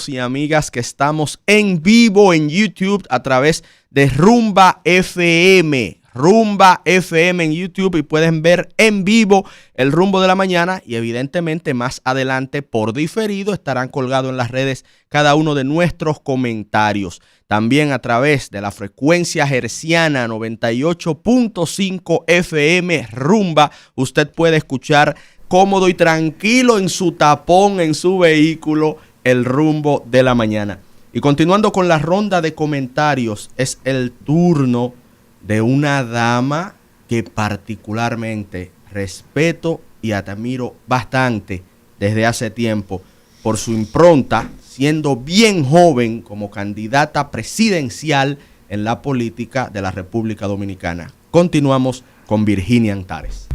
amigos y amigas que estamos en vivo en YouTube a través de Rumba FM. Rumba FM en YouTube y pueden ver en vivo el Rumbo de la Mañana y evidentemente más adelante por diferido estarán colgados en las redes cada uno de nuestros comentarios. También a través de la frecuencia herciana 98.5 FM Rumba usted puede escuchar cómodo y tranquilo en su tapón, en su vehículo, el Rumbo de la Mañana. Y continuando con la ronda de comentarios, es el turno de una dama que particularmente respeto y admiro bastante desde hace tiempo por su impronta, siendo bien joven como candidata presidencial en la política de la República Dominicana. Continuamos con Virginia Antares.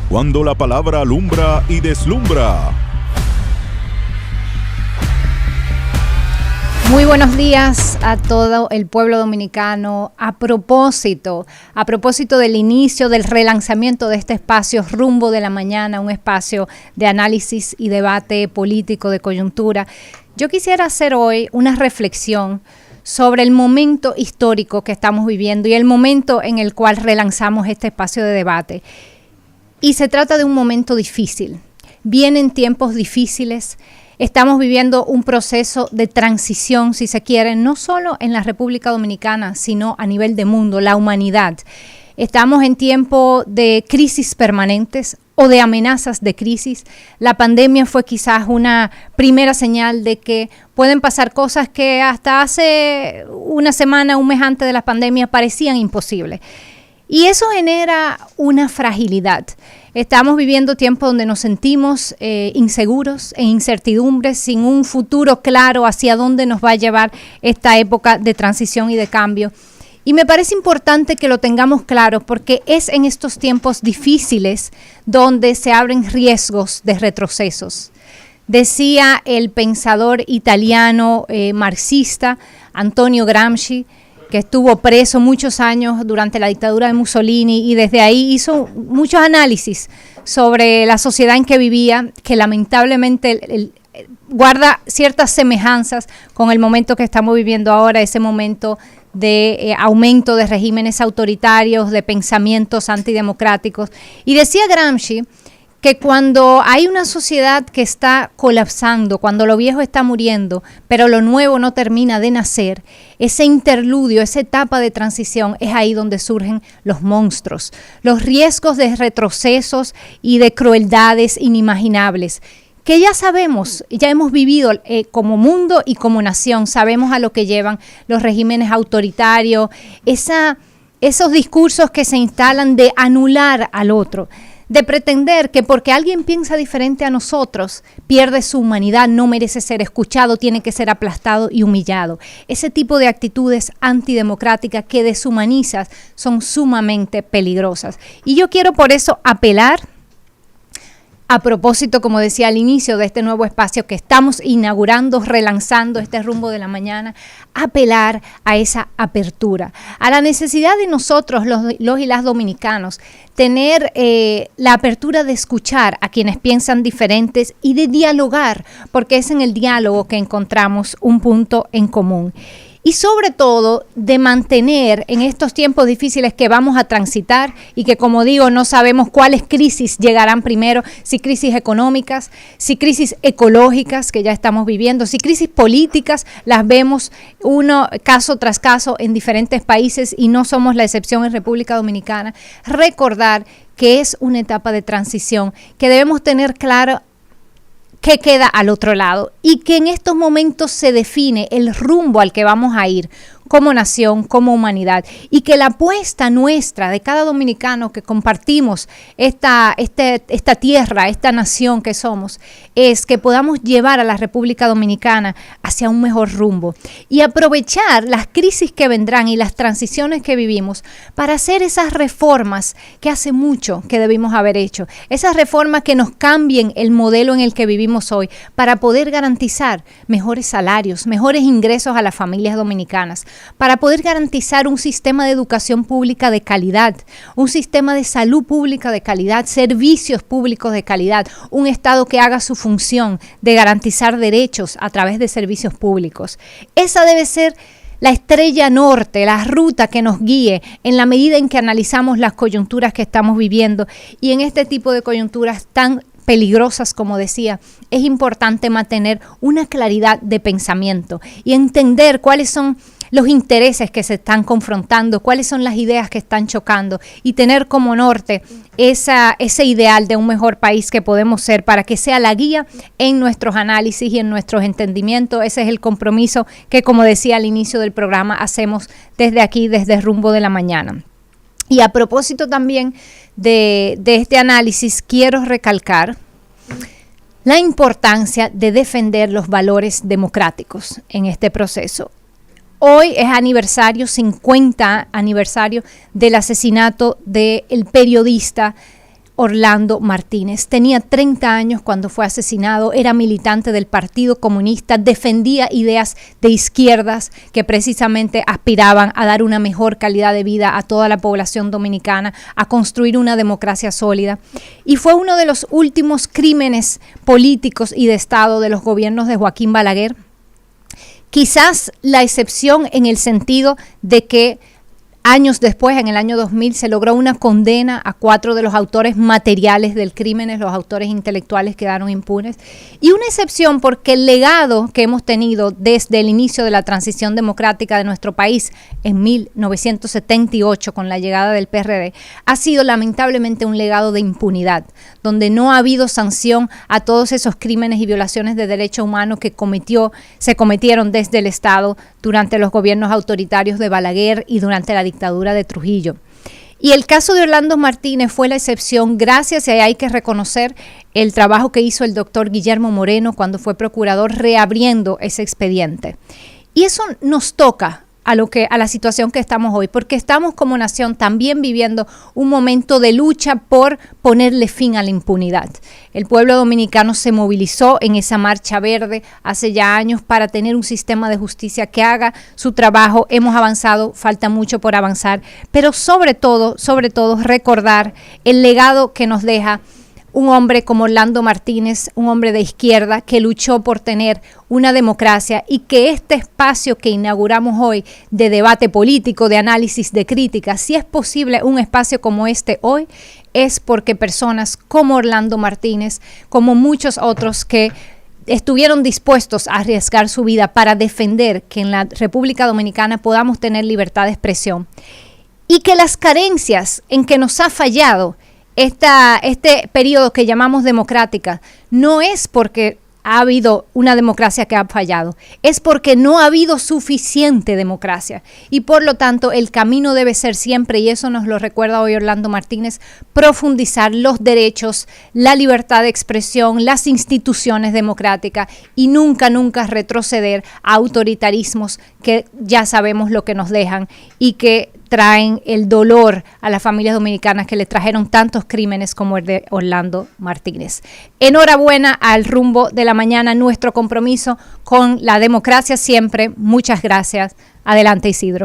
Cuando la palabra alumbra y deslumbra. Muy buenos días a todo el pueblo dominicano. A propósito del inicio del relanzamiento de este espacio Rumbo de la Mañana, un espacio de análisis y debate político de coyuntura, yo quisiera hacer hoy una reflexión sobre el momento histórico que estamos viviendo y el momento en el cual relanzamos este espacio de debate. Y se trata de un momento difícil. Vienen tiempos difíciles. Estamos viviendo un proceso de transición, si se quiere, no solo en la República Dominicana, sino a nivel de mundo, la humanidad. Estamos en tiempo de crisis permanentes o de amenazas de crisis. La pandemia fue quizás una primera señal de que pueden pasar cosas que hasta hace una semana, un mes antes de la pandemia parecían imposibles. Y eso genera una fragilidad. Estamos viviendo tiempos donde nos sentimos inseguros e incertidumbres, sin un futuro claro hacia dónde nos va a llevar esta época de transición y de cambio. Y me parece importante que lo tengamos claro porque es en estos tiempos difíciles donde se abren riesgos de retrocesos. Decía el pensador italiano marxista Antonio Gramsci, que estuvo preso muchos años durante la dictadura de Mussolini y desde ahí hizo muchos análisis sobre la sociedad en que vivía, que lamentablemente guarda ciertas semejanzas con el momento que estamos viviendo ahora, ese momento de aumento de regímenes autoritarios, de pensamientos antidemocráticos. Y decía Gramsci que cuando hay una sociedad que está colapsando, cuando lo viejo está muriendo, pero lo nuevo no termina de nacer, ese interludio, esa etapa de transición, es ahí donde surgen los monstruos, los riesgos de retrocesos y de crueldades inimaginables, que ya sabemos, ya hemos vivido como mundo y como nación, sabemos a lo que llevan los regímenes autoritarios, esos discursos que se instalan de anular al otro, de pretender que porque alguien piensa diferente a nosotros, pierde su humanidad, no merece ser escuchado, tiene que ser aplastado y humillado. Ese tipo de actitudes antidemocráticas que deshumanizan son sumamente peligrosas. Y yo quiero por eso apelar, a propósito, como decía al inicio de este nuevo espacio que estamos inaugurando, relanzando este Rumbo de la Mañana, apelar a esa apertura, a la necesidad de nosotros, los y las dominicanos, tener la apertura de escuchar a quienes piensan diferentes y de dialogar, porque es en el diálogo que encontramos un punto en común. Y sobre todo de mantener en estos tiempos difíciles que vamos a transitar y que, como digo, no sabemos cuáles crisis llegarán primero, si crisis económicas, si crisis ecológicas que ya estamos viviendo, si crisis políticas, las vemos uno caso tras caso en diferentes países y no somos la excepción en República Dominicana. Recordar que es una etapa de transición, que debemos tener claro qué queda al otro lado y que en estos momentos se define el rumbo al que vamos a ir como nación, como humanidad, y que la apuesta nuestra de cada dominicano que compartimos esta tierra, esta nación que somos, es que podamos llevar a la República Dominicana hacia un mejor rumbo y aprovechar las crisis que vendrán y las transiciones que vivimos para hacer esas reformas que hace mucho que debimos haber hecho, esas reformas que nos cambien el modelo en el que vivimos hoy para poder garantizar mejores salarios, mejores ingresos a las familias dominicanas, para poder garantizar un sistema de educación pública de calidad, un sistema de salud pública de calidad, servicios públicos de calidad, un Estado que haga su función de garantizar derechos a través de servicios públicos. Esa debe ser la estrella norte, la ruta que nos guíe en la medida en que analizamos las coyunturas que estamos viviendo. Y en este tipo de coyunturas tan peligrosas, como decía, es importante mantener una claridad de pensamiento y entender cuáles son los intereses que se están confrontando, cuáles son las ideas que están chocando y tener como norte ese ideal de un mejor país que podemos ser para que sea la guía en nuestros análisis y en nuestros entendimientos. Ese es el compromiso que, como decía al inicio del programa, hacemos desde aquí, desde Rumbo de la Mañana. Y a propósito también de este análisis, quiero recalcar la importancia de defender los valores democráticos en este proceso. Hoy es 50 aniversario del asesinato del periodista Orlando Martínez. Tenía 30 años cuando fue asesinado, era militante del Partido Comunista, defendía ideas de izquierdas que precisamente aspiraban a dar una mejor calidad de vida a toda la población dominicana, a construir una democracia sólida. Y fue uno de los últimos crímenes políticos y de Estado de los gobiernos de Joaquín Balaguer. Quizás la excepción en el sentido de que años después, en el año 2000, se logró una condena a 4 de los autores materiales del crimen, los autores intelectuales quedaron impunes. Y una excepción porque el legado que hemos tenido desde el inicio de la transición democrática de nuestro país en 1978 con la llegada del PRD ha sido lamentablemente un legado de impunidad, donde no ha habido sanción a todos esos crímenes y violaciones de derechos humanos que se cometieron desde el Estado durante los gobiernos autoritarios de Balaguer y durante la dictadura de Trujillo. Y el caso de Orlando Martínez fue la excepción, gracias, y hay que reconocer el trabajo que hizo el doctor Guillermo Moreno cuando fue procurador reabriendo ese expediente. Y eso nos toca a la situación que estamos hoy, porque estamos como nación también viviendo un momento de lucha por ponerle fin a la impunidad. El pueblo dominicano se movilizó en esa marcha verde hace ya años para tener un sistema de justicia que haga su trabajo. Hemos avanzado, falta mucho por avanzar, pero sobre todo recordar el legado que nos deja un hombre como Orlando Martínez, un hombre de izquierda que luchó por tener una democracia y que este espacio que inauguramos hoy de debate político, de análisis, de crítica, si es posible un espacio como este hoy, es porque personas como Orlando Martínez, como muchos otros que estuvieron dispuestos a arriesgar su vida para defender que en la República Dominicana podamos tener libertad de expresión y que las carencias en que nos ha fallado este periodo que llamamos democrática no es porque ha habido una democracia que ha fallado, es porque no ha habido suficiente democracia y por lo tanto el camino debe ser siempre, y eso nos lo recuerda hoy Orlando Martínez, profundizar los derechos, la libertad de expresión, las instituciones democráticas y nunca retroceder a autoritarismos que ya sabemos lo que nos dejan y que traen el dolor a las familias dominicanas que le trajeron tantos crímenes como el de Orlando Martínez. Enhorabuena al Rumbo de la Mañana, nuestro compromiso con la democracia siempre. Muchas gracias. Adelante, Isidro.